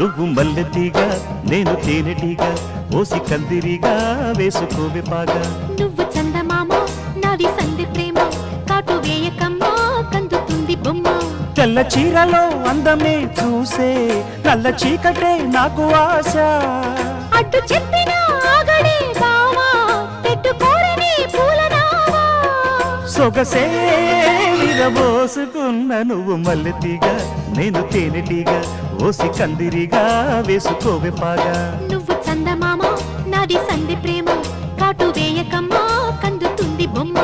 నువ్వు మల్లెతీగా నేను తేనెటీగా ఓసి కందిరిగా వేసుకోవే పాగా నువ్వు చందమామ నాది సంధి ప్రేమ కాటు వేయకమ్మా కందుతుంది బొమ్మ తెల్ల చీరలో అందమే చూసే నల్ల చీకటే నాకు ఆశ అడ్డు చెప్పిన ఆగడే బావా పెట్టుకోరని పూలనావా సొగసే విరబోసుకున్న నువ్వు మల్లెతీగా నేను తేనెటీగా ఓసి కందిరిగా వేసుకోవే పాగా నువ్వు చందమామ నాది సంధి ప్రేమ కాటు వేయకమ్మా కందుతుంది బొమ్మ